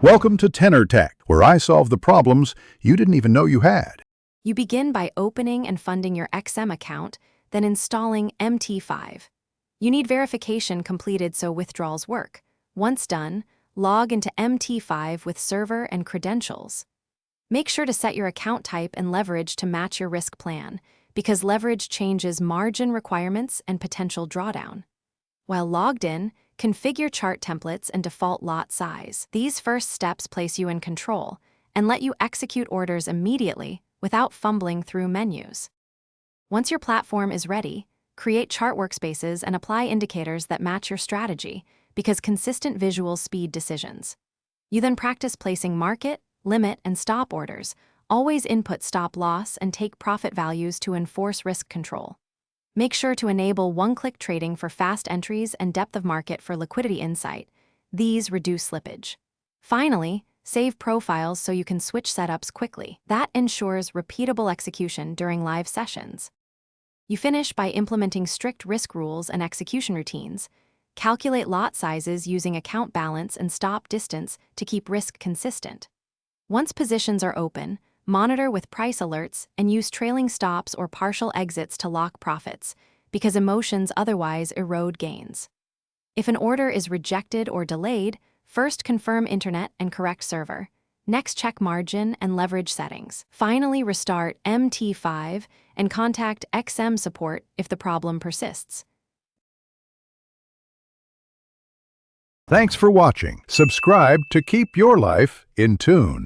Welcome to Tenor Tech, where I solve the problems you didn't even know you had. You begin by opening and funding your XM account, then installing MT5. You need verification completed so withdrawals work. Once done, log into MT5 with server and credentials. Make sure to set your account type and leverage to match your risk plan, because leverage changes margin requirements and potential drawdown. While logged in, configure chart templates and default lot size. These first steps place you in control and let you execute orders immediately without fumbling through menus. Once your platform is ready, create chart workspaces and apply indicators that match your strategy, because consistent visuals speed decisions. You then practice placing market, limit, and stop orders. Always input stop loss and take profit values to enforce risk control. Make sure to enable one-click trading for fast entries and depth of market for liquidity insight. These reduce slippage. Finally, save profiles so you can switch setups quickly. That ensures repeatable execution during live sessions. You finish by implementing strict risk rules and execution routines. Calculate lot sizes using account balance and stop distance to keep risk consistent. Once positions are open, monitor with price alerts and use trailing stops or partial exits to lock profits, because emotions otherwise erode gains. If an order is rejected or delayed, first confirm internet and correct server. Next, check margin and leverage settings. Finally, restart MT5 and contact XM support if the problem persists. Thanks for watching. Subscribe to keep your life in tune.